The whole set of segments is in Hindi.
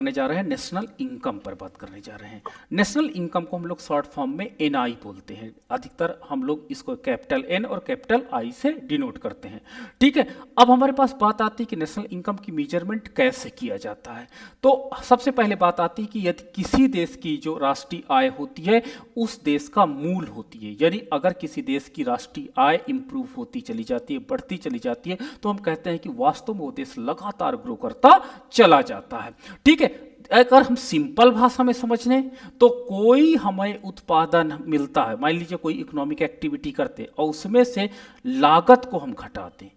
करने जा रहे हैं, नेशनल इनकम पर बात करने जा रहे हैं। नेशनल इनकम को हम लोग शॉर्ट फॉर्म में एनआई बोलते हैं, अधिकतर हम लोग इसको कैपिटल एन और कैपिटल आई से डिनोट करते हैं। ठीक है, अब हमारे पास बात आती है कि नेशनल इनकम की मेजरमेंट कैसे किया जाता है। तो सबसे पहले बात आती है कि यदि किसी देश की जो राष्ट्रीय आय होती है उस देश का मूल होती है, यानी अगर किसी देश की राष्ट्रीय आय इंप्रूव होती चली जाती है, बढ़ती चली जाती है, तो हम कहते हैं कि वास्तव में वो देश लगातार ग्रो करता चला जाता है। ठीक है, अगर हम सिंपल भाषा में समझ लें तो कोई हमें उत्पादन मिलता है, मान लीजिए कोई इकोनॉमिक एक्टिविटी करते और उसमें से लागत को हम घटाते,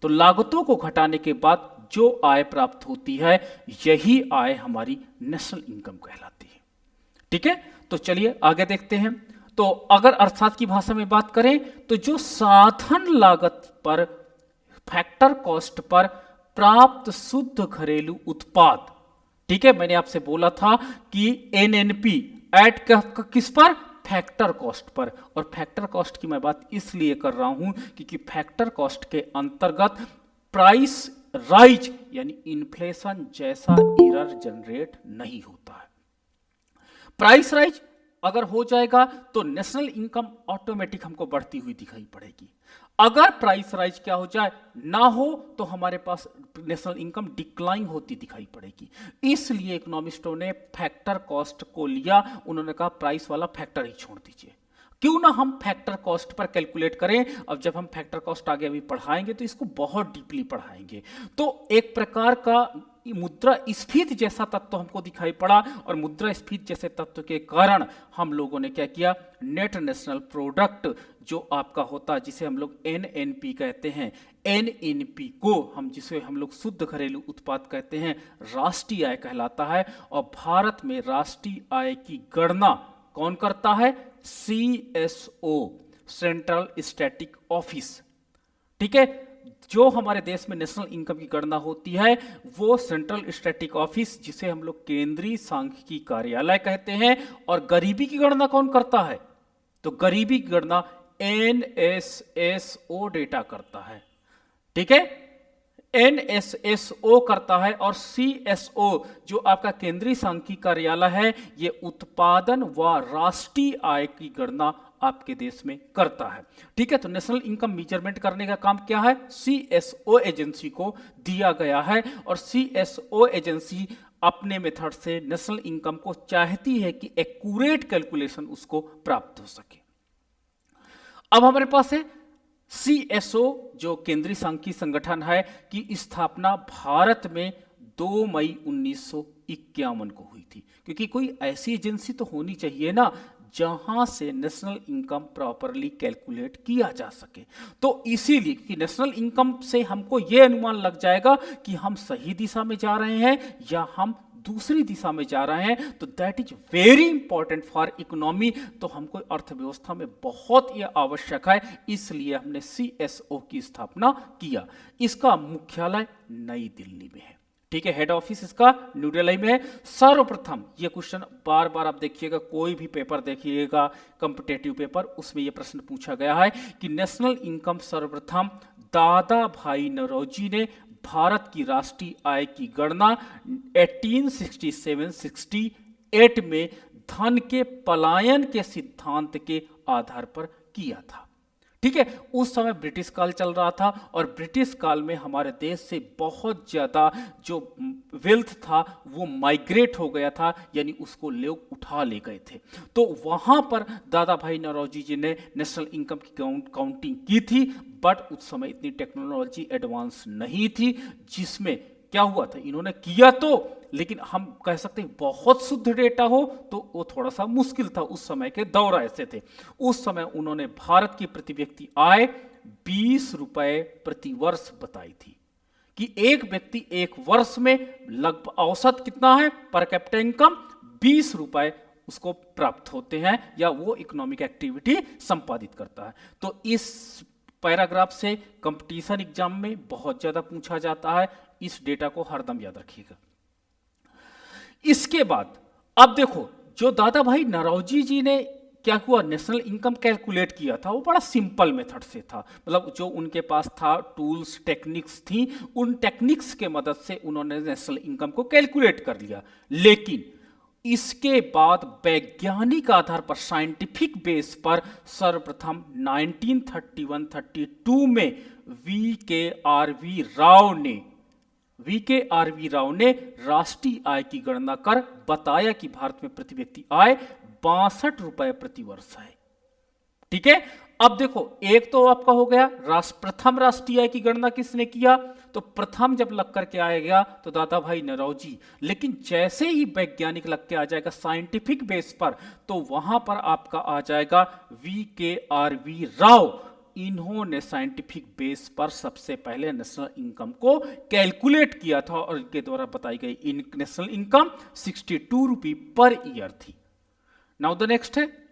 तो लागतों को घटाने के बाद जो आय प्राप्त होती है यही आय हमारी नेशनल इनकम कहलाती है। ठीक है, तो चलिए आगे देखते हैं। तो अगर अर्थशास्त्र की भाषा में बात करें तो जो साधन लागत पर, फैक्टर कॉस्ट पर प्राप्त शुद्ध घरेलू उत्पाद, ठीक है, मैंने आपसे बोला था कि एनएनपी ऐड किस पर, फैक्टर कॉस्ट पर, और फैक्टर कॉस्ट की मैं बात इसलिए कर रहा हूं क्योंकि फैक्टर कॉस्ट के अंतर्गत प्राइस राइज यानी इन्फ्लेशन जैसा एरर जनरेट नहीं होता है। प्राइस राइज अगर हो जाएगा तो नेशनल इनकम ऑटोमेटिक हमको बढ़ती हुई दिखाई पड़ेगी। अगर प्राइस राइज क्या हो जाए, ना हो, तो हमारे पास नेशनल इनकम डिक्लाइन होती दिखाई पड़ेगी। इसलिए इकोनॉमिस्टों ने फैक्टर कॉस्ट को लिया, उन्होंने कहा प्राइस वाला फैक्टर ही छोड़ दीजिए, क्यों ना हम फैक्टर कॉस्ट पर कैलकुलेट करें। अब जब हम फैक्टर कॉस्ट आगे अभी पढ़ाएंगे तो इसको बहुत डीपली पढ़ाएंगे। तो एक प्रकार का मुद्रास्फीति जैसा तत्व हमको दिखाई पड़ा, और मुद्रास्फीति जैसे तत्व के कारण हम लोगों ने क्या किया, नेट नेशनल प्रोडक्ट जो आपका होता है, जिसे हम लोग एनएनपी कहते हैं, एनएनपी को जिसे हम लोग शुद्ध घरेलू उत्पाद कहते हैं, राष्ट्रीय आय कहलाता है। और भारत में राष्ट्रीय आय की गणना कौन करता है, सीएसओ, सेंट्रल स्टैटिक ऑफिस। ठीक है, जो हमारे देश में नेशनल इनकम की गणना होती है वो सेंट्रल स्टैटिक ऑफिस, जिसे हम लोग केंद्रीय सांख्यिकी कार्यालय कहते हैं। और गरीबी की गणना कौन करता है, तो गरीबी की गणना एनएसएसओ डेटा करता है। ठीक है, एनएसएसओ करता है, और सीएसओ जो आपका केंद्रीय सांख्यिकी कार्यालय है ये उत्पादन व राष्ट्रीय आय की गणना आपके देश में करता है। ठीक है, तो नेशनल इनकम मेजरमेंट करने का काम क्या है, सीएसओ एजेंसी को दिया गया है, और सीएसओ एजेंसी अपने मेथड से नेशनल इनकम को चाहती है कि एक्यूरेट कैलकुलेशन उसको प्राप्त हो सके। अब हमारे पास है सीएसओ जो केंद्रीय सांख्यिकी संगठन है, की स्थापना भारत में 2 मई 1951 को हुई थी, क्योंकि कोई ऐसी एजेंसी तो होनी चाहिए ना जहां से नेशनल इनकम प्रॉपरली कैलकुलेट किया जा सके। तो इसीलिए कि नेशनल इनकम से हमको यह अनुमान लग जाएगा कि हम सही दिशा में जा रहे हैं या हम दूसरी दिशा में जा रहे हैं, तो that is very important for economy. तो हमको अर्थव्यवस्था में बहुत ही आवश्यक है, इसलिए हमने सीएसओ की स्थापना किया। इसका मुख्यालय नई दिल्ली में है। ठीक है, हेड ऑफिस इसका न्यू दिल्ली में है। सर्वप्रथम ये क्वेश्चन बार बार आप देखिएगा, कोई भी पेपर देखिएगा कॉम्पिटिटिव पेपर, उसमें ये प्रश्न पूछा गया है कि नेशनल इनकम सर्वप्रथम दादा भाई नौरोजी ने भारत की राष्ट्रीय आय की गणना 1867-68 में धन के पलायन के सिद्धांत के आधार पर किया था। ठीक है, उस समय ब्रिटिश काल चल रहा था, और ब्रिटिश काल में हमारे देश से बहुत ज्यादा जो वेल्थ था वो माइग्रेट हो गया था, यानी उसको लोग उठा ले गए थे। तो वहां पर दादा भाई नौरोजी जी ने नेशनल इनकम की काउंटिंग की थी, बट उस समय इतनी टेक्नोलॉजी एडवांस नहीं थी, जिसमें क्या हुआ था, इन्होंने किया तो, लेकिन हम कह सकते हैं बहुत शुद्ध डेटा हो तो वो थोड़ा सा मुश्किल था, उस समय के दौर ऐसे थे। उस समय उन्होंने भारत की प्रति व्यक्ति आय 20 रुपए प्रति वर्ष बताई थी, कि एक व्यक्ति एक वर्ष में लगभग औसत कितना है, पर कैपिटा इनकम 20 रुपए उसको प्राप्त होते हैं, या वो इकोनॉमिक एक्टिविटी संपादित करता है। तो इस पैराग्राफ से कंपटीशन एग्जाम में बहुत ज्यादा पूछा जाता है, इस डेटा को हरदम याद रखिएगा। इसके बाद अब देखो, जो दादा भाई नौरोजी जी ने क्या हुआ, नेशनल इनकम कैलकुलेट किया था वो बड़ा सिंपल मेथड से था, मतलब जो उनके पास था टूल्स टेक्निक्स थी, उन टेक्निक्स के मदद से उन्होंने नेशनल इनकम को कैलकुलेट कर लिया। लेकिन इसके बाद वैज्ञानिक आधार पर साइंटिफिक बेस पर सर्वप्रथम 1931-32 में वी के आर वी राव ने राष्ट्रीय आय की गणना कर बताया कि भारत में प्रति व्यक्ति आय 62 रुपए प्रति वर्ष है। ठीक है, अब देखो एक तो आपका हो गया प्रथम राष्ट्रीय आय की गणना किसने किया, तो प्रथम जब लग करके आएगा तो दादा भाई नौरोजी। लेकिन जैसे ही वैज्ञानिक लग के आ जाएगा साइंटिफिक बेस पर, तो वहां पर आपका आ जाएगा वी राव। इन्होंने साइंटिफिक बेस पर सबसे पहले नेशनल इनकम को कैलकुलेट किया था और इनके द्वारा बताई गई नेशनल इनकम 62 रुपये पर ईयर थी। नाउ द नेक्स्ट है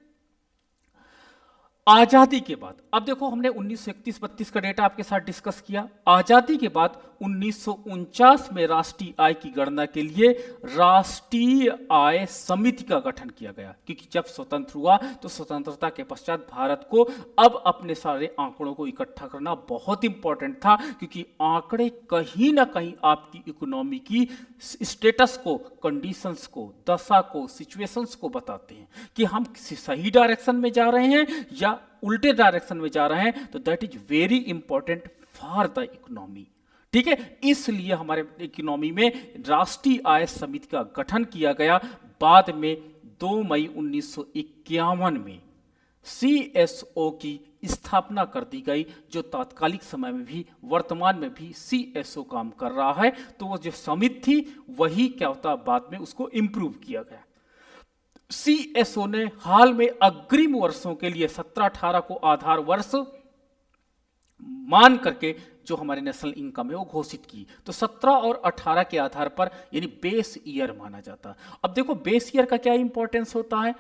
आजादी के बाद। अब देखो हमने 1931-32 का डेटा आपके साथ डिस्कस किया। आजादी के बाद 1949 में राष्ट्रीय आय की गणना के लिए राष्ट्रीय आय समिति का गठन किया गया, क्योंकि जब स्वतंत्र हुआ तो स्वतंत्रता के पश्चात भारत को अब अपने सारे आंकड़ों को इकट्ठा करना बहुत इंपॉर्टेंट था, क्योंकि आंकड़े कहीं ना कहीं आपकी इकोनॉमी की स्टेटस को, कंडीशंस को, दशा को, सिचुएशंस को बताते हैं कि हम किसी सही डायरेक्शन में जा रहे हैं या उल्टे डायरेक्शन में जा रहे हैं। तो that is very important for the economy. ठीक है, इसलिए हमारे इकोनॉमी में राष्ट्रीय आय समिति का गठन किया गया। बाद में 2 मई 1951 में CSO की स्थापना कर दी गई, जो तात्कालिक समय में भी वर्तमान में भी CSO काम कर रहा है। तो वो जो समिति थी वही क्या होता, बाद में उसको इंप्रूव किया गया। CSO ने हाल में अग्रिम वर्षों के लिए 17-18 को आधार वर्ष मान करके जो हमारे नेशनल इनकम है वो घोषित की। तो 17 और 18 के आधार पर यानी बेस ईयर माना जाता है। अब देखो बेस ईयर का क्या इंपॉर्टेंस होता है,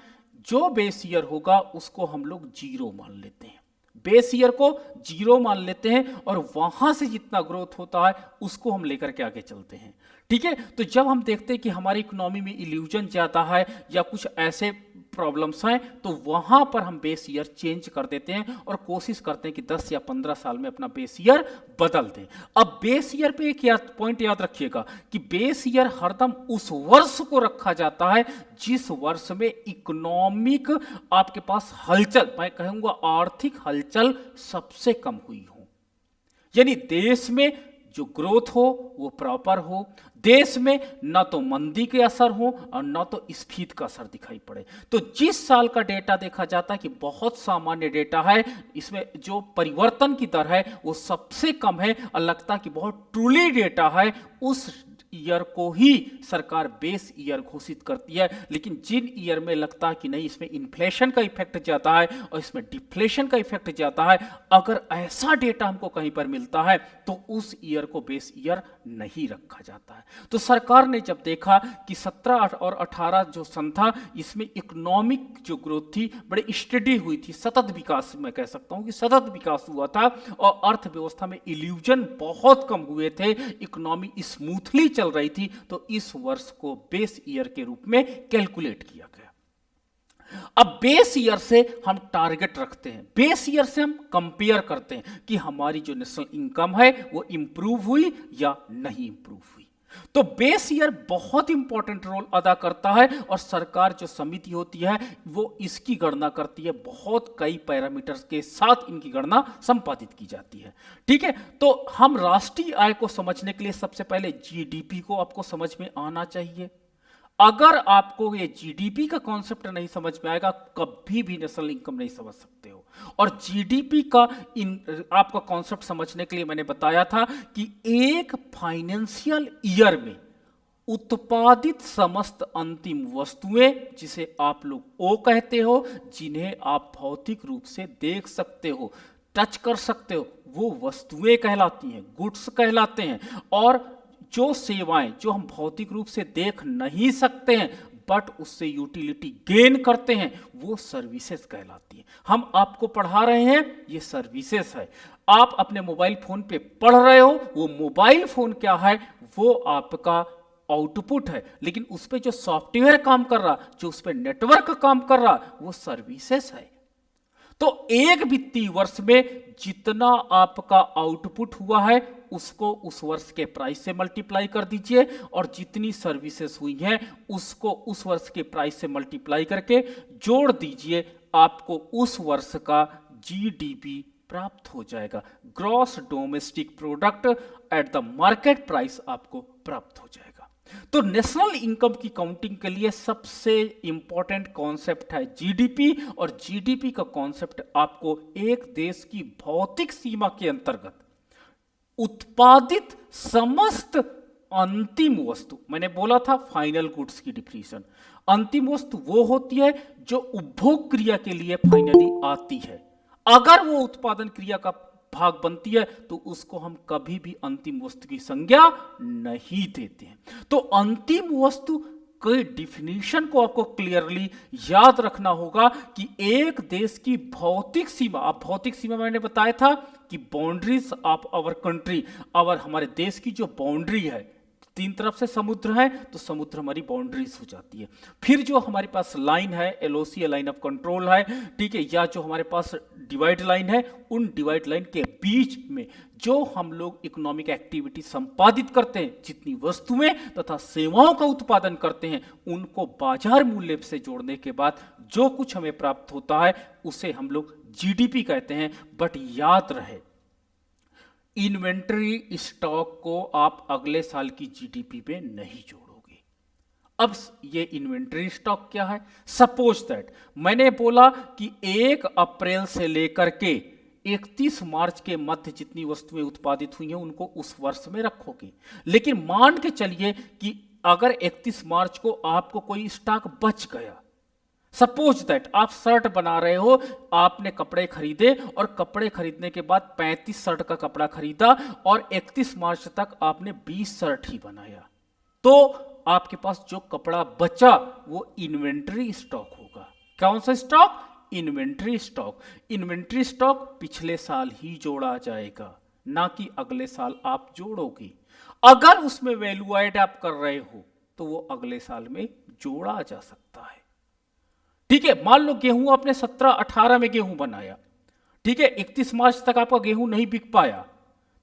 जो बेस ईयर होगा उसको हम लोग 0 मान लेते हैं, बेस ईयर को 0 मान लेते हैं और वहां से जितना ग्रोथ होता है उसको हम लेकर के आगे चलते हैं। ठीक है, तो जब हम देखते हैं कि हमारी इकोनॉमी में इल्यूजन ज्यादा है या कुछ ऐसे प्रॉब्लम्स हैं, तो वहां पर हम बेस ईयर चेंज कर देते हैं और कोशिश करते हैं कि 10 या 15 साल में अपना बेस ईयर बदल दें। अब बेस ईयर पे एक पॉइंट याद रखिएगा कि बेस ईयर हरदम उस वर्ष को रखा जाता है जिस वर्ष में इकोनॉमिक आपके पास हलचल, मैं कहूंगा आर्थिक हलचल सबसे कम हुई हो, यानी देश में जो ग्रोथ हो वो प्रॉपर हो, देश में ना तो मंदी के असर हो और ना तो स्फीति का असर दिखाई पड़े। तो जिस साल का डेटा देखा जाता है कि बहुत सामान्य डेटा है, इसमें जो परिवर्तन की दर है वो सबसे कम है और लगता है कि बहुत ट्रूली डेटा है, उस ईयर को ही सरकार बेस ईयर घोषित करती है। लेकिन जिन ईयर में लगता है कि नहीं इसमें इन्फ्लेशन का इफेक्ट जाता है और इसमें डिफ्लेशन का इफेक्ट जाता है, अगर ऐसा डेटा हमको कहीं पर मिलता है तो उस ईयर को बेस ईयर नहीं रखा जाता है। तो सरकार ने जब देखा कि 17 और 18 जो सन था इसमें इकोनॉमिक जो ग्रोथ थी बड़े स्टडी हुई थी, सतत विकास, मैं कह सकता हूं कि सतत विकास हुआ था और अर्थव्यवस्था में इल्यूजन बहुत कम हुए थे, इकोनॉमी स्मूथली चल रही थी, तो इस वर्ष को बेस ईयर के रूप में कैलकुलेट किया गया। अब बेस ईयर से हम टारगेट रखते हैं, बेस ईयर से हम कंपेयर करते हैं कि हमारी जो नेशनल इनकम है वो इंप्रूव हुई या नहीं इंप्रूव हुई। तो बेस ईयर बहुत इंपॉर्टेंट रोल अदा करता है और सरकार जो समिति होती है वो इसकी गणना करती है, बहुत कई पैरामीटर्स के साथ इनकी गणना संपादित की जाती है। ठीक है, तो हम राष्ट्रीय आय को समझने के लिए सबसे पहले जीडीपी को आपको समझ में आना चाहिए। अगर आपको ये जीडीपी का कॉन्सेप्ट नहीं समझ में आएगा, कभी भी नेशनल इनकम नहीं समझ सकते हो। और जीडीपी का आपका कॉन्सेप्ट समझने के लिए मैंने बताया था कि एक फाइनेंशियल ईयर में उत्पादित समस्त अंतिम वस्तुएं, जिसे आप लोग ओ कहते हो, जिन्हें आप भौतिक रूप से देख सकते हो, टच कर सकते हो, वो वस्तुएं कहलाती हैं, गुड्स कहलाते हैं। और जो सेवाएं जो हम भौतिक रूप से देख नहीं सकते हैं बट उससे यूटिलिटी गेन करते हैं, वो सर्विसेज कहलाती हैं। हम आपको पढ़ा रहे हैं, ये सर्विसेज है। आप अपने मोबाइल फोन पे पढ़ रहे हो, वो मोबाइल फोन क्या है, वो आपका आउटपुट है, लेकिन उस पर जो सॉफ्टवेयर काम कर रहा, जो उस पर नेटवर्क काम कर रहा, वो सर्विसेज है। तो एक वित्तीय वर्ष में जितना आपका आउटपुट हुआ है उसको उस वर्ष के प्राइस से मल्टीप्लाई कर दीजिए, और जितनी सर्विसेज हुई हैं उसको उस वर्ष के प्राइस से मल्टीप्लाई करके जोड़ दीजिए, आपको उस वर्ष का जीडीपी प्राप्त हो जाएगा। Gross domestic product at the market price आपको प्राप्त हो जाएगा। तो नेशनल इनकम की काउंटिंग के लिए सबसे इंपॉर्टेंट कॉन्सेप्ट है जीडीपी, और जीडीपी का कॉन्सेप्ट आपको एक देश की भौतिक सीमा के अंतर्गत उत्पादित समस्त अंतिम वस्तु, मैंने बोला था फाइनल गुड्स की डिफिनीशन, अंतिम वस्तु वो होती है जो उपभोग क्रिया के लिए फाइनली आती है। अगर वो उत्पादन क्रिया का भाग बनती है तो उसको हम कभी भी अंतिम वस्तु की संज्ञा नहीं देते हैं। तो अंतिम वस्तु के डिफिनीशन को आपको क्लियरली याद रखना होगा कि एक देश की भौतिक सीमा, अब भौतिक सीमा मैंने बताया था कि बाउंड्रीज ऑफ आवर कंट्री, और हमारे देश की जो बाउंड्री है, तीन तरफ से समुद्र है तो समुद्र हमारी बाउंड्रीज हो जाती है। फिर जो हमारे पास लाइन है, एलओसी लाइन ऑफ कंट्रोल है, ठीक है, या जो हमारे पास डिवाइड लाइन है, उन डिवाइड लाइन के बीच में जो हम लोग इकोनॉमिक एक्टिविटी संपादित करते हैं, जितनी वस्तुएं तथा सेवाओं का उत्पादन करते हैं, उनको बाजार मूल्य से जोड़ने के बाद जो कुछ हमें प्राप्त होता है उसे हम लोग जीडीपी कहते हैं। बट याद रहे, इन्वेंटरी स्टॉक को आप अगले साल की जीडीपी पे नहीं जोड़ोगे। अब ये इन्वेंटरी स्टॉक क्या है? सपोज दैट मैंने बोला कि 1 अप्रैल से लेकर के 31 मार्च के मध्य जितनी वस्तुएं उत्पादित हुई हैं उनको उस वर्ष में रखोगे, लेकिन मान के चलिए कि अगर 31 मार्च को आपको कोई स्टॉक बच गया, सपोज दैट आप शर्ट बना रहे हो, आपने कपड़े खरीदे और कपड़े खरीदने के बाद 35 शर्ट का कपड़ा खरीदा और 31 मार्च तक आपने 20 शर्ट ही बनाया, तो आपके पास जो कपड़ा बचा वो इन्वेंटरी स्टॉक होगा। कौन सा stock? Inventory stock. Inventory stock पिछले साल ही जोड़ा जाएगा, ना कि अगले साल आप जोड़ोगे। अगर उसमें वैल्यू एड आप कर रहे हो तो वो अगले साल में जोड़ा जा सकता है। ठीक है, मान लो गेहूं आपने 17-18 में गेहूं बनाया, ठीक है, 31 मार्च तक आपका गेहूं नहीं बिक पाया,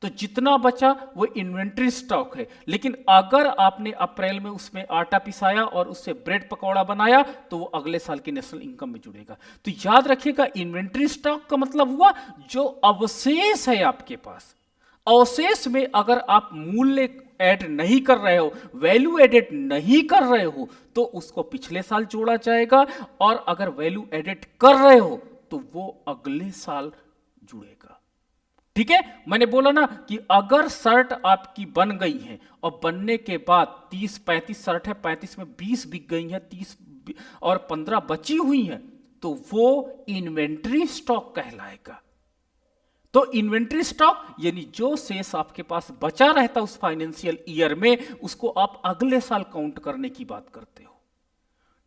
तो जितना बचा वो इन्वेंटरी स्टॉक है। लेकिन अगर आपने अप्रैल में उसमें आटा पिसाया और उससे ब्रेड पकौड़ा बनाया तो वो अगले साल की नेशनल इनकम में जुड़ेगा। तो याद रखिएगा, इन्वेंटरी स्टॉक का मतलब हुआ जो अवशेष है आपके पास। अवशेष में अगर आप मूल्य ऐड नहीं कर रहे हो, वैल्यू एडेड नहीं कर रहे हो, तो उसको पिछले साल जोड़ा जाएगा, और अगर वैल्यू एडेड कर रहे हो तो वो अगले साल जुड़ेगा। ठीक है, मैंने बोला ना कि अगर शर्ट आपकी बन गई है और बनने के बाद 30-35 शर्ट है, 35 में 20 बिक गई है, 30 और 15 बची हुई है, तो वो इन्वेंटरी स्टॉक कहलाएगा। तो इन्वेंटरी स्टॉक यानी जो शेष आपके पास बचा रहता उस फाइनेंशियल ईयर में, उसको आप अगले साल काउंट करने की बात करते हो।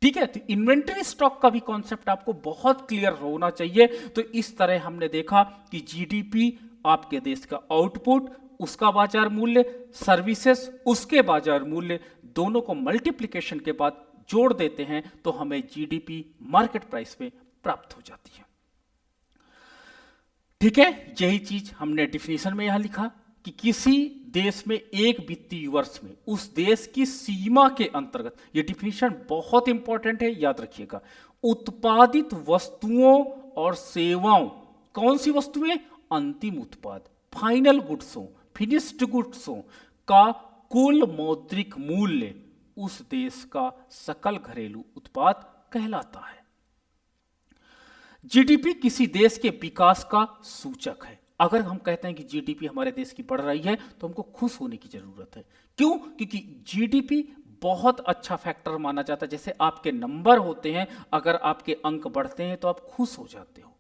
ठीक है, तो इन्वेंटरी स्टॉक का भी कॉन्सेप्ट आपको बहुत क्लियर होना चाहिए। तो इस तरह हमने देखा कि जीडीपी आपके देश का आउटपुट, उसका बाजार मूल्य, सर्विसेज उसके बाजार मूल्य, दोनों को मल्टीप्लिकेशन के बाद जोड़ देते हैं तो हमें जीडीपी मार्केट प्राइस में प्राप्त हो जाती है। ठीक है, यही चीज हमने डिफिनीशन में यहां लिखा कि किसी देश में एक वित्तीय वर्ष में उस देश की सीमा के अंतर्गत, ये डिफिनीशन बहुत इंपॉर्टेंट है, याद रखिएगा, उत्पादित वस्तुओं और सेवाओं, कौन सी वस्तुएं? अंतिम उत्पाद, फाइनल गुड्सों, फिनिश्ड गुड्सों का कुल मौद्रिक मूल्य उस देश का सकल घरेलू उत्पाद कहलाता है। जीडीपी किसी देश के विकास का सूचक है। अगर हम कहते हैं कि जीडीपी हमारे देश की बढ़ रही है तो हमको खुश होने की जरूरत है। क्यों? क्योंकि जीडीपी बहुत अच्छा फैक्टर माना जाता है। जैसे आपके नंबर होते हैं, अगर आपके अंक बढ़ते हैं तो आप खुश हो जाते हो।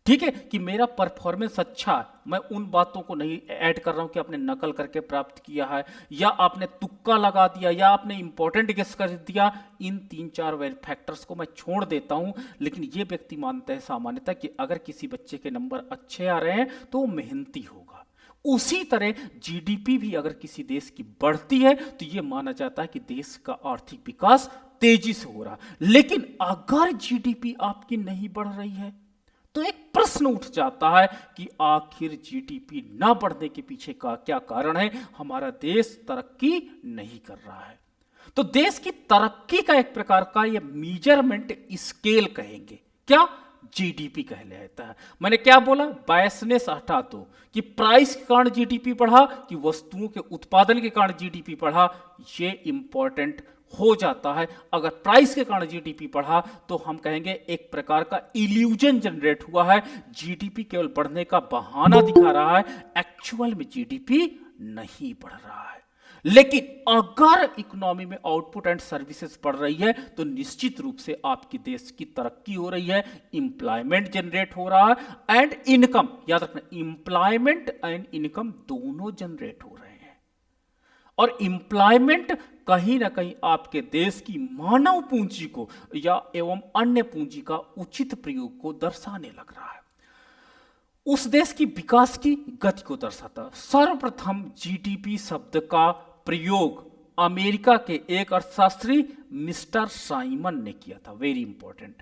ठीक है, कि मेरा परफॉर्मेंस अच्छा है, मैं उन बातों को नहीं ऐड कर रहा हूं कि आपने नकल करके प्राप्त किया है, या आपने तुक्का लगा दिया, या आपने इंपॉर्टेंट गेस कर दिया। इन 3-4 फैक्टर्स को मैं छोड़ देता हूं, लेकिन ये व्यक्ति मानता है सामान्यतः कि अगर किसी बच्चे के नंबर अच्छे आ रहे हैं तो वो मेहनती होगा, उसी तरह जीडीपी भी अगर किसी देश की बढ़ती है तो यह माना जाता है कि देश का आर्थिक विकास तेजी से हो रहा है। लेकिन अगर जीडीपी आपकी नहीं बढ़ रही है तो एक प्रश्न उठ जाता है कि आखिर जीडीपी ना बढ़ने के पीछे का क्या कारण है। हमारा देश तरक्की नहीं कर रहा है। तो देश की तरक्की का एक प्रकार का ये मेजरमेंट स्केल कहेंगे, क्या? जीडीपी कहलाता है। मैंने क्या बोला? बायसनेस हटा दो कि प्राइस के कारण जीडीपी बढ़ा कि वस्तुओं के उत्पादन के कारण जीडीपी बढ़ा, ये इंपॉर्टेंट हो जाता है। अगर प्राइस के कारण जीडीपी बढ़ा तो हम कहेंगे एक प्रकार का इल्यूजन जनरेट हुआ है, जीडीपी केवल बढ़ने का बहाना दिखा रहा है, एक्चुअल में जीडीपी नहीं बढ़ रहा है। लेकिन अगर इकोनॉमी में आउटपुट एंड सर्विसेज बढ़ रही है तो निश्चित रूप से आपकी देश की तरक्की हो रही है, इंप्लॉयमेंट जनरेट हो रहा है एंड इनकम, याद रखना इंप्लॉयमेंट एंड इनकम दोनों जनरेट हो रहे हैं। और इंप्लॉयमेंट कहीं ना कहीं आपके देश की मानव पूंजी को या एवं अन्य पूंजी का उचित प्रयोग को दर्शाने लग रहा है, उस देश की विकास की गति को दर्शाता। सर्वप्रथम जीडीपी शब्द का प्रयोग अमेरिका के एक अर्थशास्त्री मिस्टर साइमन ने किया था। वेरी इंपॉर्टेंट,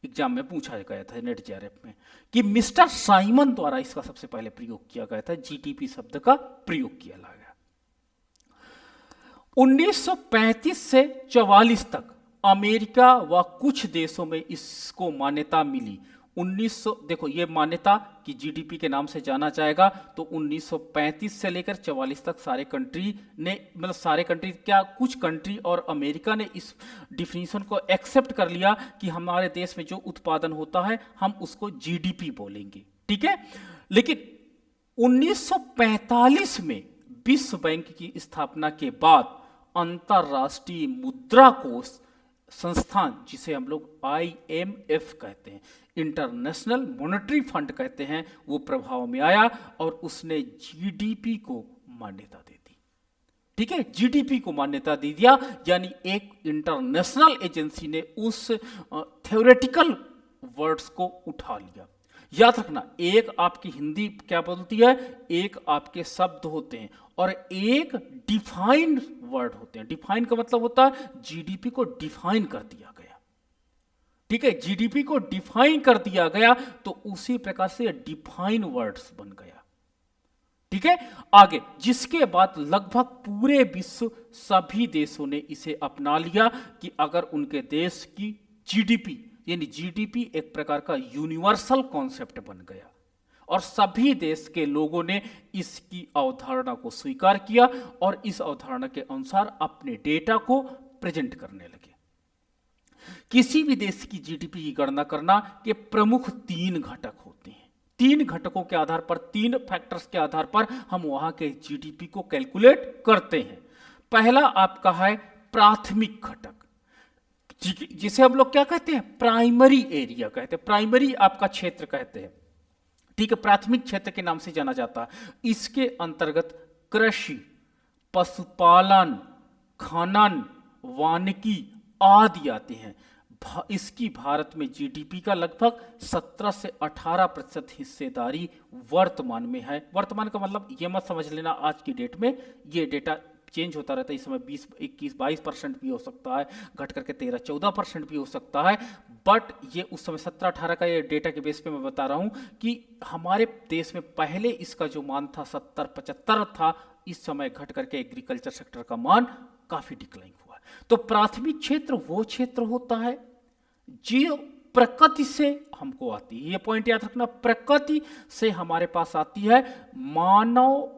एग्जाम में पूछा गया था नेट जेआरएफ में कि मिस्टर साइमन द्वारा इसका सबसे पहले प्रयोग किया गया था, जीडीपी शब्द का प्रयोग किया गया। 1935 से 44 तक अमेरिका व कुछ देशों में इसको मान्यता मिली। 1900 देखो ये मान्यता कि जीडीपी के नाम से जाना जाएगा, तो 1935 से लेकर 44 तक सारे कंट्री ने, मतलब सारे कंट्री क्या, कुछ कंट्री और अमेरिका ने इस डिफिनीशन को एक्सेप्ट कर लिया कि हमारे देश में जो उत्पादन होता है हम उसको जीडीपी बोलेंगे, ठीक है। लेकिन 1945 में विश्व बैंक की स्थापना के बाद अंतरराष्ट्रीय मुद्रा कोष संस्थान, जिसे हम लोग IMF कहते हैं, इंटरनेशनल मॉनेटरी फंड कहते हैं, वो प्रभाव में आया और उसने जीडीपी को मान्यता दे दी, ठीक है। जीडीपी को मान्यता दे दिया, यानी एक इंटरनेशनल एजेंसी ने उस थ्योरेटिकल वर्ड्स को उठा लिया। याद रखना, एक आपकी हिंदी क्या बोलती है, एक आपके शब्द होते हैं और एक डिफाइंड वर्ड होते हैं। डिफाइन का मतलब होता है जीडीपी को डिफाइन कर दिया गया, ठीक है। जीडीपी को डिफाइन कर दिया गया तो उसी प्रकार से डिफाइन वर्ड्स बन गया, ठीक है। आगे, जिसके बाद लगभग पूरे विश्व सभी देशों ने इसे अपना लिया कि अगर उनके देश की जीडीपी, यानी जीडीपी एक प्रकार का यूनिवर्सल कॉन्सेप्ट बन गया और सभी देश के लोगों ने इसकी अवधारणा को स्वीकार किया और इस अवधारणा के अनुसार अपने डेटा को प्रेजेंट करने लगे। किसी भी देश की जीडीपी की गणना करना के प्रमुख 3 घटक होते हैं। 3 घटकों के आधार पर, 3 फैक्टर्स के आधार पर हम वहां के जीडीपी को कैलकुलेट करते हैं। पहला आपका है प्राथमिक घटक, जिसे हम लोग क्या कहते हैं, प्राइमरी एरिया कहते हैं, प्राइमरी आपका क्षेत्र कहते हैं, ठीक है। प्राथमिक क्षेत्र के नाम से जाना जाता है। इसके अंतर्गत कृषि, पशुपालन, खनन, वानिकी आदि आते हैं। इसकी भारत में जीडीपी का लगभग 17 से 18% हिस्सेदारी वर्तमान में है। वर्तमान का मतलब ये मत समझ लेना आज की डेट में, ये डेटा चेंज होता रहता है। इस समय 20, 21, 22% भी हो सकता है, घट करके 13, 14% भी हो सकता है, बट ये उस समय 17, 18 का ये डेटा के बेस पे मैं बता रहा हूँ कि हमारे देश में पहले इसका जो मान था 70, 75 था, इस समय घट करके एग्रीकल्चर सेक्टर का मान काफी डिक्लाइन हुआ है। तो प्राथमिक क्षेत्र वो क्षेत्र होता है जो प्रकृति से हमको आती है, ये पॉइंट याद रखना, प्रकृति से हमारे पास आती है। मानव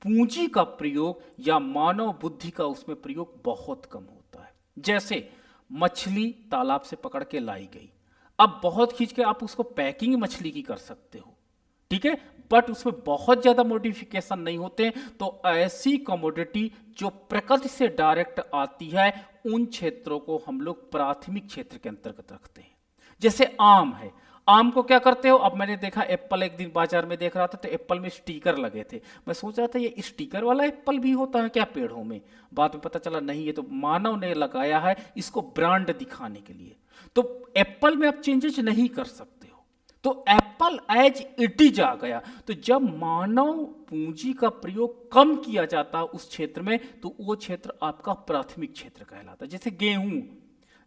पूंजी का प्रयोग या मानव बुद्धि का उसमें प्रयोग बहुत कम होता है। जैसे मछली तालाब से पकड़ के लाई गई, अब बहुत खींच के आप उसको पैकिंग मछली की कर सकते हो, ठीक है, बट उसमें बहुत ज्यादा मॉडिफिकेशन नहीं होते। तो ऐसी कमोडिटी जो प्रकृति से डायरेक्ट आती है, उन क्षेत्रों को हम लोग प्राथमिक क्षेत्र के अंतर्गत रखते हैं। जैसे आम है, आम को क्या करते हो, अब मैंने देखा एप्पल, एक दिन बाजार में देख रहा था तो एप्पल में स्टिकर लगे थे। मैं सोच रहा था ये स्टिकर वाला एप्पल भी होता है क्या पेड़ों में, बाद में पता चला नहीं, ये तो मानव ने लगाया है इसको ब्रांड दिखाने के लिए। तो एप्पल में आप चेंजेस नहीं कर सकते हो। तो एप्पल एज इट इज आ गया। तो जब मानव पूंजी का प्रयोग कम किया जाता है उस क्षेत्र में, तो वो क्षेत्र आपका प्राथमिक क्षेत्र कहलाता है। जैसे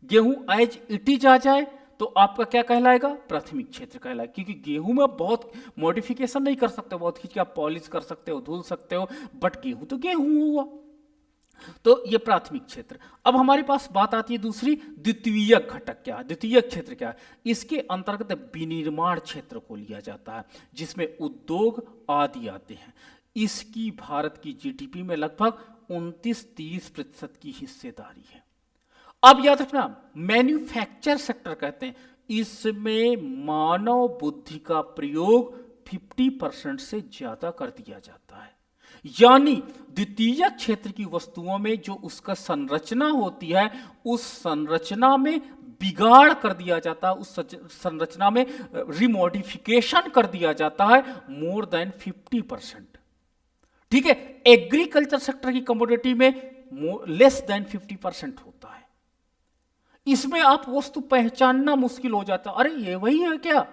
गेहूं एज इट इज आ जाए तो आपका क्या कहलाएगा? प्राथमिक क्षेत्र कहलाएगा, क्योंकि गेहूं में बहुत मॉडिफिकेशन नहीं कर सकते, बहुत खींच के आप पॉलिश कर सकते हो, धुल सकते हो, बट गेहूं तो गेहूं हुआ। तो ये प्राथमिक क्षेत्र। अब हमारे पास बात आती है दूसरी, द्वितीयक घटक क्या है, द्वितीयक क्षेत्र क्या है? इसके अंतर्गत विनिर्माण क्षेत्र को लिया जाता है, जिसमें उद्योग आदि आते हैं। इसकी भारत की जीडीपी में लगभग 29-30% की हिस्सेदारी है। अब याद रखना, मैन्युफैक्चर सेक्टर कहते हैं, इसमें मानव बुद्धि का प्रयोग 50% से ज्यादा कर दिया जाता है। यानी द्वितीय क्षेत्र की वस्तुओं में जो उसका संरचना होती है, उस संरचना में बिगाड़ कर दिया जाता है, उस संरचना में रिमॉडिफिकेशन कर दिया जाता है मोर देन 50%। ठीक है, एग्रीकल्चर सेक्टर की कमोडिटी में लेस देन 50% होता है। इसमें आप वस्तु पहचानना मुश्किल हो जाता है, अरे ये वही है क्या?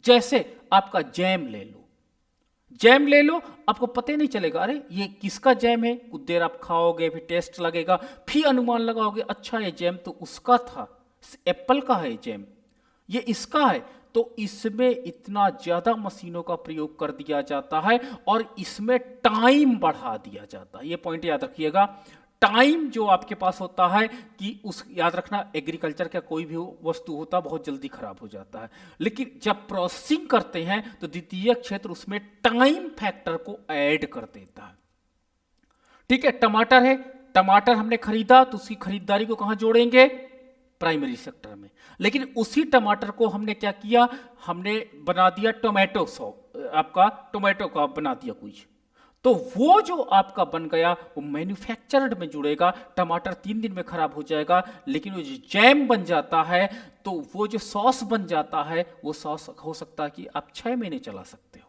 जैसे आपका जैम ले लो, आपको पता ही नहीं चलेगा अरे ये किसका जैम है। कुछ देर आप खाओगे, फिर टेस्ट लगेगा, फिर अनुमान लगाओगे अच्छा ये जैम तो उसका था, एप्पल का है जैम, ये इसका है। तो इसमें इतना ज्यादा मशीनों का प्रयोग कर दिया जाता है और इसमें टाइम बढ़ा दिया जाता है। ये पॉइंट याद रखिएगा, टाइम जो आपके पास होता है कि उस याद रखना, एग्रीकल्चर का कोई भी वस्तु होता है बहुत जल्दी खराब हो जाता है, लेकिन जब प्रोसेसिंग करते हैं तो द्वितीय क्षेत्र उसमें टाइम फैक्टर को ऐड कर देता है। ठीक है, टमाटर है, टमाटर हमने खरीदा तो उसकी खरीदारी को कहां जोड़ेंगे? प्राइमरी सेक्टर में। लेकिन उसी टमाटर को हमने क्या किया, हमने बना दिया टोमेटो आपका टोमेटो का बना दिया कुछ, तो वो जो आपका बन गया वो मैन्युफैक्चर्ड में जुड़ेगा। टमाटर 3 दिन में खराब हो जाएगा, लेकिन वो जो जैम बन जाता है, तो वो जो सॉस बन जाता है, वो सॉस हो सकता है कि आप 6 महीने चला सकते हो।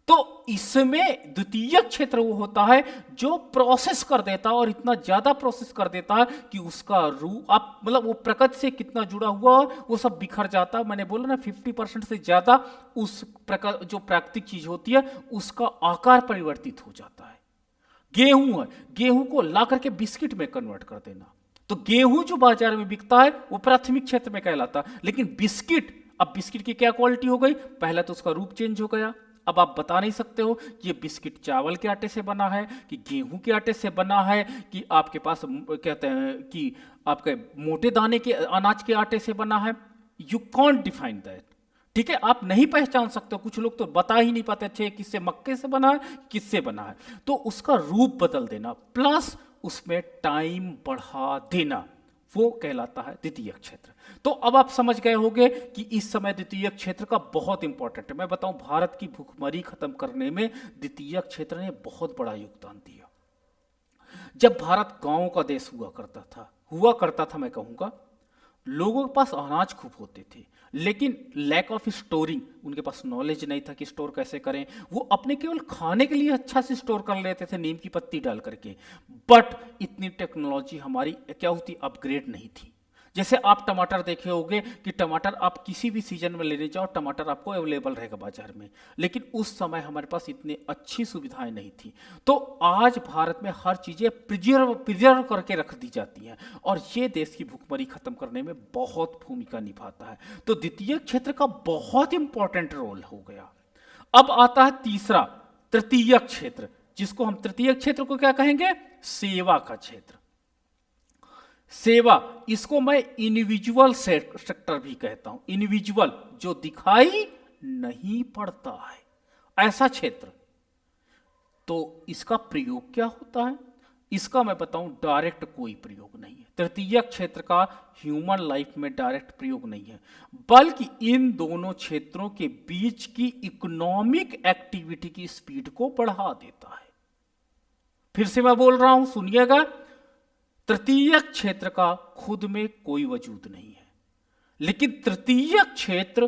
तो इसमें द्वितीय क्षेत्र वो होता है जो प्रोसेस कर देता है, और इतना ज्यादा प्रोसेस कर देता है कि उसका रूप आप मतलब वो प्रकृति से कितना जुड़ा हुआ वो सब बिखर जाता है। मैंने बोला ना 50% से ज्यादा उस प्रकार जो प्राकृतिक चीज होती है उसका आकार परिवर्तित हो जाता है। गेहूं है, गेहूं को ला करके बिस्किट में कन्वर्ट कर देना, तो गेहूं जो बाजार में बिकता है वो प्राथमिक क्षेत्र में कहलाता है। लेकिन बिस्किट, अब बिस्किट की क्या क्वालिटी हो गई? पहला तो उसका रूप चेंज हो गया, अब आप बता नहीं सकते हो कि ये बिस्किट चावल के आटे से बना है कि गेहूं के आटे से बना है कि आपके पास कहते हैं कि आपके मोटे दाने के अनाज के आटे से बना है। You can't define that. ठीक है, आप नहीं पहचान सकते हो। कुछ लोग तो बता ही नहीं पाते अच्छे किससे मक्के से बना है, किससे बना है। तो उसका रूप बदल देना प्लस उसमें टाइम बढ़ा देना, वो कहलाता है द्वितीय क्षेत्र। तो अब आप समझ गए होंगे कि इस समय द्वितीय क्षेत्र का बहुत इंपॉर्टेंट है। मैं बताऊं, भारत की भूखमरी खत्म करने में द्वितीय क्षेत्र ने बहुत बड़ा योगदान दिया। जब भारत गांव का देश हुआ करता था मैं कहूंगा, लोगों के पास अनाज खूब होते थे, लेकिन लैक ऑफ स्टोरिंग, उनके पास नॉलेज नहीं था कि स्टोर कैसे करें। वो अपने केवल खाने के लिए अच्छा से स्टोर कर लेते थे नीम की पत्ती डाल करके, बट इतनी टेक्नोलॉजी हमारी क्या होती, अपग्रेड नहीं थी। जैसे आप टमाटर देखे होंगे कि टमाटर आप किसी भी सीजन में लेने जाओ, टमाटर आपको अवेलेबल रहेगा बाजार में, लेकिन उस समय हमारे पास इतनी अच्छी सुविधाएं नहीं थी। तो आज भारत में हर चीजें प्रिजर्व करके रख दी जाती हैं, और ये देश की भूखमरी खत्म करने में बहुत भूमिका निभाता है। तो द्वितीय क्षेत्र का बहुत इंपॉर्टेंट रोल हो गया। अब आता है तीसरा, तृतीय क्षेत्र, जिसको हम तृतीय क्षेत्र को क्या कहेंगे? सेवा का क्षेत्र। सेवा, इसको मैं इंडिविजुअल सेक्टर भी कहता हूं। इंडिविजुअल, जो दिखाई नहीं पड़ता है, ऐसा क्षेत्र। तो इसका प्रयोग क्या होता है? इसका मैं बताऊं, डायरेक्ट कोई प्रयोग नहीं है। तृतीय क्षेत्र का ह्यूमन लाइफ में डायरेक्ट प्रयोग नहीं है, बल्कि इन दोनों क्षेत्रों के बीच की इकोनॉमिक एक्टिविटी की स्पीड को बढ़ा देता है। फिर से मैं बोल रहा हूं, सुनिएगा। तृतीय क्षेत्र का खुद में कोई वजूद नहीं है, लेकिन तृतीय क्षेत्र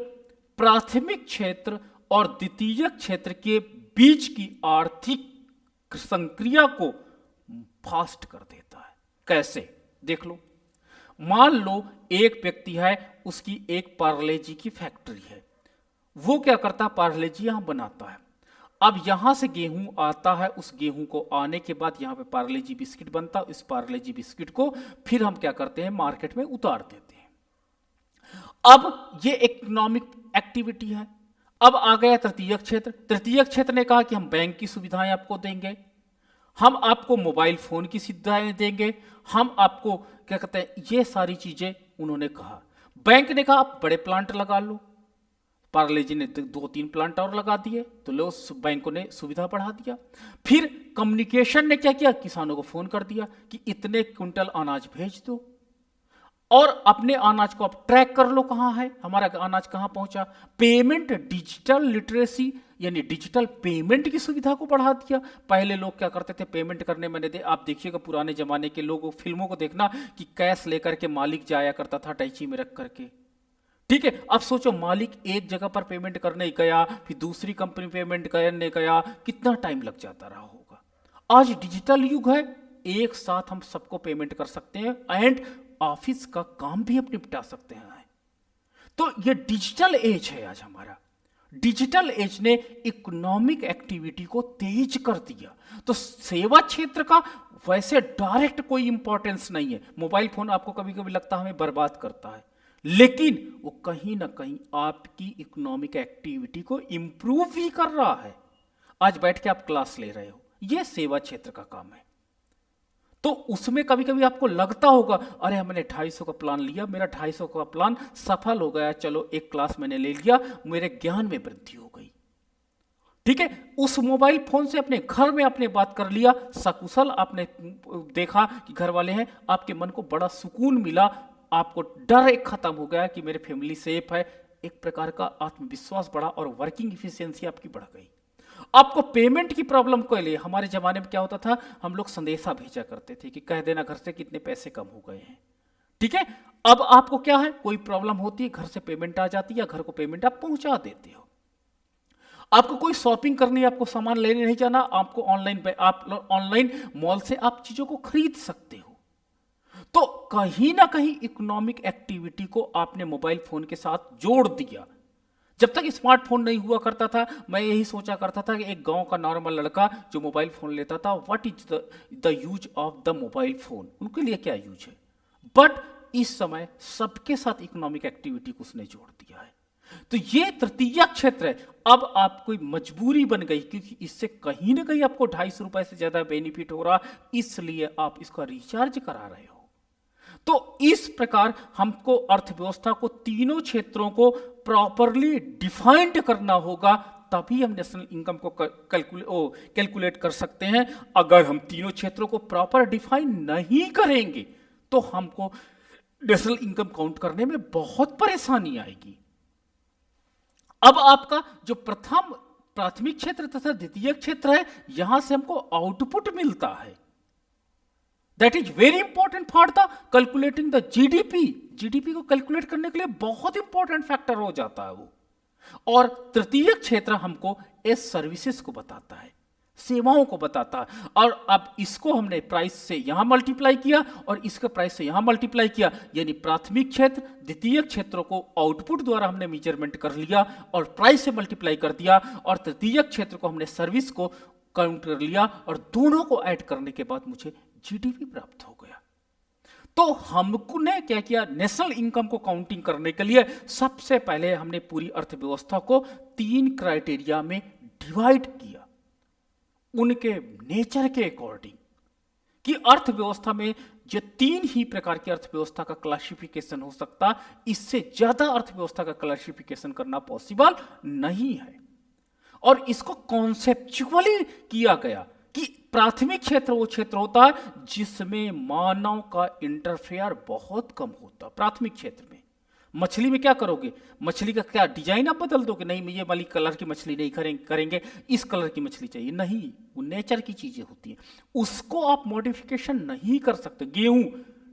प्राथमिक क्षेत्र और द्वितीय क्षेत्र के बीच की आर्थिक संक्रिया को फास्ट कर देता है। कैसे? देख लो। मान लो एक व्यक्ति है, उसकी एक पार्ले जी की फैक्ट्री है, वो क्या करता है, पार्ले-जी यहाँ बनाता है। अब यहाँ से गेहूं आता है, उस गेहूं को आने के बाद यहाँ पे पार्ले-जी बिस्किट बनता है। इस पार्ले-जी बिस्किट को फिर हम क्या करते हैं, मार्केट में उतार देते हैं। अब ये इकोनॉमिक एक्टिविटी है। अब आ गया तृतीयक क्षेत्र। तृतीयक क्षेत्र ने कहा कि हम बैंक की सुविधाएं आपको देंगे, हम आपको मोबाइल फोन की सुविधाएं देंगे, हम आपको क्या कहते हैं, ये सारी चीजें उन्होंने कहा। बैंक ने कहा आप बड़े प्लांट लगा लो, पार्ले-जी ने 2-3 प्लांट और लगा दिए, तो लोग बैंकों ने सुविधा बढ़ा दिया। फिर कम्युनिकेशन ने क्या किया, किसानों को फोन कर दिया कि इतने क्विंटल अनाज भेज दो, और अपने अनाज को आप ट्रैक कर लो कहाँ है, हमारा अनाज कहाँ पहुंचा। पेमेंट, डिजिटल लिटरेसी यानी डिजिटल पेमेंट की सुविधा को बढ़ा दिया। पहले लोग क्या करते थे पेमेंट करने में, आप देखिएगा पुराने जमाने के लोग फिल्मों को देखना कि कैश लेकर के मालिक जाया करता था टैची में रख करके, ठीक है। अब सोचो मालिक एक जगह पर पेमेंट करने गया, फिर दूसरी कंपनी पेमेंट करने गया, कितना टाइम लग जाता रहा होगा। आज डिजिटल युग है, एक साथ हम सबको पेमेंट कर सकते हैं एंड ऑफिस का काम भी हम निपटा सकते हैं। तो ये डिजिटल एज है आज हमारा। डिजिटल एज ने इकोनॉमिक एक्टिविटी को तेज कर दिया। तो सेवा क्षेत्र का वैसे डायरेक्ट कोई इंपॉर्टेंस नहीं है। मोबाइल फोन आपको कभी कभी लगता है हमें बर्बाद करता है, लेकिन वो कहीं ना कहीं आपकी इकोनॉमिक एक्टिविटी को इंप्रूव भी कर रहा है। आज बैठ के आप क्लास ले रहे हो, ये सेवा क्षेत्र का काम है। तो उसमें कभी कभी आपको लगता होगा अरे हमने 250 का प्लान लिया, मेरा 250 का प्लान सफल हो गया, चलो एक क्लास मैंने ले लिया, मेरे ज्ञान में वृद्धि हो गई, ठीक है। उस मोबाइल फोन से अपने घर में आपने बात कर लिया, सकुशल आपने देखा कि घर वाले हैं, आपके मन को बड़ा सुकून मिला, आपको डर एक खत्म हो गया कि मेरे फैमिली सेफ है, एक प्रकार का आत्मविश्वास बढ़ा और वर्किंग इफिशियंसी आपकी बढ़ गई। आपको पेमेंट की प्रॉब्लम के लिए, हमारे जमाने में क्या होता था, हम लोग संदेशा भेजा करते थे कि कह देना घर से कितने पैसे कम हो गए हैं, ठीक है। अब आपको क्या है, कोई प्रॉब्लम होती है घर से पेमेंट आ जाती है, घर को पेमेंट आप पहुंचा देते हो। आपको कोई शॉपिंग करनी है, आपको सामान लेने नहीं जाना, आपको ऑनलाइन मॉल से आप चीजों को खरीद सकते हो। तो कहीं ना कहीं इकोनॉमिक एक्टिविटी को आपने मोबाइल फोन के साथ जोड़ दिया। जब तक स्मार्टफोन नहीं हुआ करता था, मैं यही सोचा करता था कि एक गांव का नॉर्मल लड़का जो मोबाइल फोन लेता था, what is the use of the mobile phone, उनके लिए क्या यूज है। बट इस समय सबके साथ इकोनॉमिक एक्टिविटी को उसने जोड़ दिया है। तो ये तृतीय क्षेत्र है। अब आपको मजबूरी बन गई, क्योंकि इससे कहीं ना कहीं आपको 250 रुपए से ज्यादा बेनिफिट हो रहा, इसलिए आप इसका रिचार्ज करा रहे हो। तो इस प्रकार हमको अर्थव्यवस्था को, तीनों क्षेत्रों को प्रॉपरली डिफाइंड करना होगा, तभी हम नेशनल इनकम को कैलकुलेट कर सकते हैं। अगर हम तीनों क्षेत्रों को प्रॉपर डिफाइन नहीं करेंगे तो हमको नेशनल इनकम काउंट करने में बहुत परेशानी आएगी। अब आपका जो प्राथमिक क्षेत्र तथा द्वितीय क्षेत्र है, यहां से हमको आउटपुट मिलता है। That is very important for the calculating the GDP. GDP को कैलकुलेट करने के लिए बहुत इंपॉर्टेंट फैक्टर हो जाता है वो। और तृतीय क्षेत्र हमको एस सर्विसेज को बताता है, सेवाओं को बताता है। और अब इसको हमने प्राइस से यहां मल्टीप्लाई किया और इसके प्राइस से यहां मल्टीप्लाई किया, यानी प्राथमिक क्षेत्र द्वितीय क्षेत्रों को आउटपुट द्वारा हमने मेजरमेंट कर लिया और प्राइस से मल्टीप्लाई कर दिया, और तृतीय क्षेत्र को हमने सर्विस को काउंट कर लिया, और दोनों को ऐड करने के बाद मुझे जीडीपी प्राप्त हो गया। तो हमको ने क्या किया, नेशनल इनकम को काउंटिंग करने के लिए सबसे पहले हमने पूरी अर्थव्यवस्था को 3 क्राइटेरिया में डिवाइड किया, उनके नेचर के अकॉर्डिंग, कि अर्थव्यवस्था में जो 3 ही प्रकार की अर्थव्यवस्था का क्लासिफिकेशन हो सकता, इससे ज्यादा अर्थव्यवस्था का क्लासिफिकेशन करना पॉसिबल नहीं है। और इसको कॉन्सेप्चुअली किया गया कि प्राथमिक क्षेत्र वो क्षेत्र होता है जिसमें मानव का इंटरफेयर बहुत कम होता। प्राथमिक क्षेत्र में मछली में क्या करोगे, मछली का क्या डिजाइन आप बदल दोगे, नहीं ये वाली कलर की मछली नहीं करेंगे, इस कलर की मछली चाहिए, नहीं, वो नेचर की चीजें होती हैं, उसको आप मॉडिफिकेशन नहीं कर सकते। गेहूं,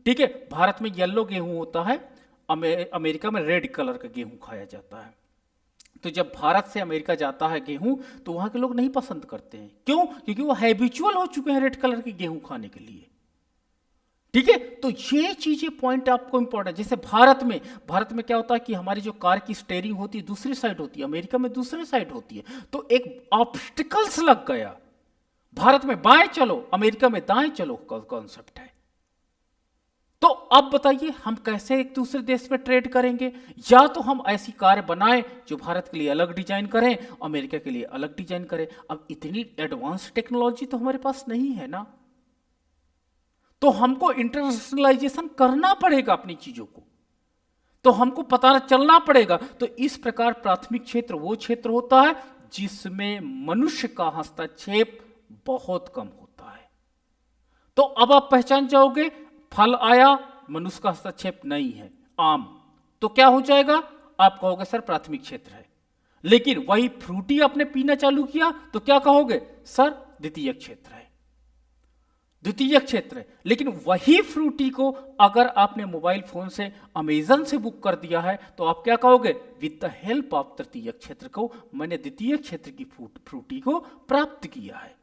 ठीक है, भारत में येलो गेहूं होता है, अमेरिका में रेड कलर का गेहूं खाया जाता है। तो जब भारत से अमेरिका जाता है गेहूं, तो वहां के लोग नहीं पसंद करते हैं। क्यों? क्योंकि वो हैबिचुअल हो चुके हैं रेड कलर के गेहूं खाने के लिए। ठीक है, तो ये चीजें पॉइंट आपको इंपॉर्टेंट। जैसे भारत में क्या होता है कि हमारी जो कार की स्टेयरिंग होती है दूसरी साइड होती है, अमेरिका में दूसरी साइड होती है, तो एक ऑब्स्टिकल्स लग गया। भारत में बाएं चलो, अमेरिका में दाएं चलो कॉन्सेप्ट है। तो अब बताइए हम कैसे एक दूसरे देश में ट्रेड करेंगे? या तो हम ऐसी कार बनाएं जो भारत के लिए अलग डिजाइन करें, अमेरिका के लिए अलग डिजाइन करें। अब इतनी एडवांस टेक्नोलॉजी तो हमारे पास नहीं है ना, तो हमको इंटरनेशनलाइजेशन करना पड़ेगा अपनी चीजों को, तो हमको पता चलना पड़ेगा। तो इस प्रकार प्राथमिक क्षेत्र वो क्षेत्र होता है जिसमें मनुष्य का हस्तक्षेप बहुत कम होता है। तो अब आप पहचान जाओगे, फल आया, मनुष्य का हस्तक्षेप नहीं है, आम, तो क्या हो जाएगा? आप कहोगे सर प्राथमिक क्षेत्र है। लेकिन वही फ्रूटी आपने पीना चालू किया तो क्या कहोगे? सर द्वितीय क्षेत्र है, द्वितीय क्षेत्र है। लेकिन वही फ्रूटी को अगर आपने मोबाइल फोन से अमेजन से बुक कर दिया है तो आप क्या कहोगे? विद द हेल्प ऑफ तृतीय क्षेत्र को मैंने द्वितीय क्षेत्र की फ्रूटी को प्राप्त किया है।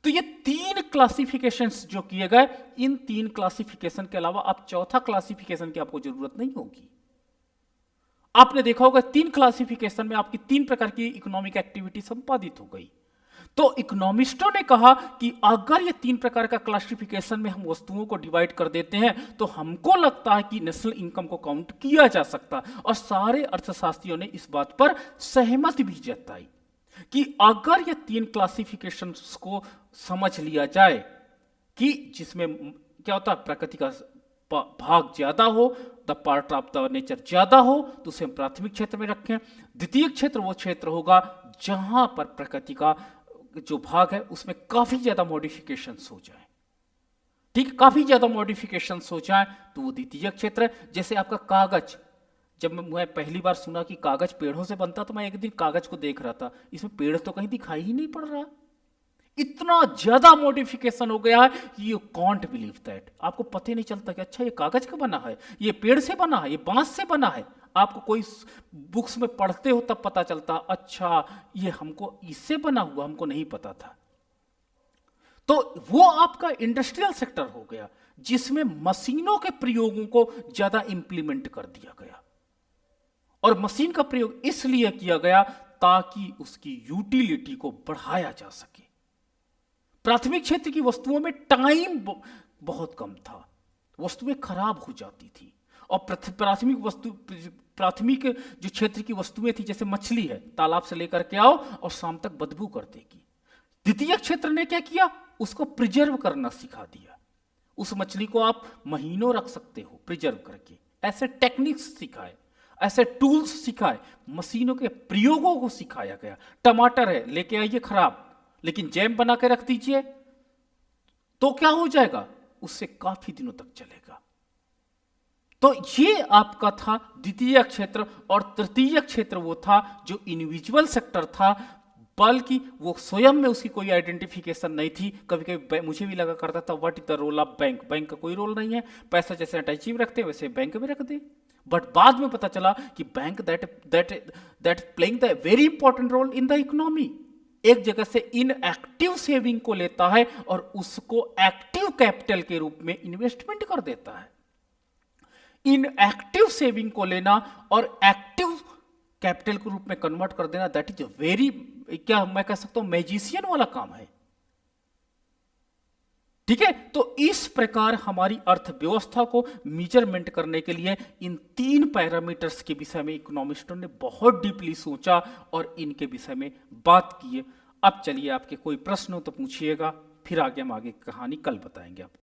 तो ये 3 क्लासिफिकेशंस जो किए गए, इन 3 क्लासिफिकेशन के अलावा अब चौथा क्लासिफिकेशन की आपको जरूरत नहीं होगी। आपने देखा होगा 3 क्लासिफिकेशन में आपकी 3 प्रकार की इकोनॉमिक एक्टिविटी संपादित हो गई। तो इकोनॉमिस्टों ने कहा कि अगर ये 3 प्रकार का क्लासिफिकेशन में हम वस्तुओं को डिवाइड कर देते हैं तो हमको लगता है कि नेशनल इनकम को काउंट किया जा सकता, और सारे अर्थशास्त्रियों ने इस बात पर सहमति भी जताई कि अगर ये 3 क्लासिफिकेशंस को समझ लिया जाए कि जिसमें क्या होता है, प्रकृति का भाग ज्यादा हो, the part of the nature ज्यादा हो, तो उसे हम प्राथमिक क्षेत्र में रखें। द्वितीय क्षेत्र वो क्षेत्र होगा जहां पर प्रकृति का जो भाग है उसमें काफी ज्यादा मॉडिफिकेशंस हो जाए, ठीक, काफी ज्यादा मॉडिफिकेशंस हो जाए तो वो द्वितीय क्षेत्र है। जैसे आपका कागज, जब मैं पहली बार सुना कि कागज पेड़ों से बनता तो मैं एक दिन कागज को देख रहा था, इसमें पेड़ तो कहीं दिखाई ही नहीं पड़ रहा, इतना ज्यादा मॉडिफिकेशन हो गया है, यू कांट बिलीव दैट। आपको पता ही नहीं चलता कि अच्छा ये कागज का बना है, ये पेड़ से बना है, ये बांस से बना है। आपको कोई बुक्स में पढ़ते हो तब पता चलता, अच्छा ये हमको इससे बना हुआ, हमको नहीं पता था। तो वो आपका इंडस्ट्रियल सेक्टर हो गया जिसमें मशीनों के प्रयोगों को ज्यादा इंप्लीमेंट कर दिया गया, और मशीन का प्रयोग इसलिए किया गया ताकि उसकी यूटिलिटी को बढ़ाया जा सके। प्राथमिक क्षेत्र की वस्तुओं में टाइम बहुत कम था, वस्तुएं खराब हो जाती थी, और प्राथमिक जो क्षेत्र की वस्तुएं थी, जैसे मछली है, तालाब से लेकर के आओ और शाम तक बदबू कर देगी। द्वितीय क्षेत्र ने क्या किया? उसको प्रिजर्व करना सिखा दिया। उस मछली को आप महीनों रख सकते हो प्रिजर्व करके, ऐसे टेक्निक्स सिखाए, ऐसे टूल्स सिखाए, मशीनों के प्रयोगों को सिखाया गया। टमाटर है, लेके आइए खराब, लेकिन जैम बना के रख दीजिए तो क्या हो जाएगा? उससे काफी दिनों तक चलेगा। तो ये आपका था द्वितीय क्षेत्र, और तृतीय क्षेत्र वो था जो इंडिविजुअल सेक्टर था, बल्कि वो स्वयं में उसकी कोई आइडेंटिफिकेशन नहीं थी। कभी कभी मुझे भी लगा करता था what is the role of bank, bank का कोई रोल नहीं है, पैसा जैसे अटैची में रखते वैसे बैंक में रख दे। बट बाद में पता चला कि bank that playing the very important role in the economy. एक जगह से इनएक्टिव सेविंग को लेता है और उसको एक्टिव कैपिटल के रूप में इन्वेस्टमेंट कर देता है। इनएक्टिव सेविंग को लेना और एक्टिव कैपिटल के रूप में कन्वर्ट कर देना, दैट इज वेरी, क्या मैं कह सकता हूं, मैजिशियन वाला काम है। ठीक है, तो इस प्रकार हमारी अर्थव्यवस्था को मेजरमेंट करने के लिए इन 3 पैरामीटर्स के विषय में इकोनॉमिस्टों ने बहुत डीपली सोचा और इनके विषय में बात की है। अब चलिए आपके कोई प्रश्न हो तो पूछिएगा, फिर आगे हम आगे कहानी कल बताएंगे आपको।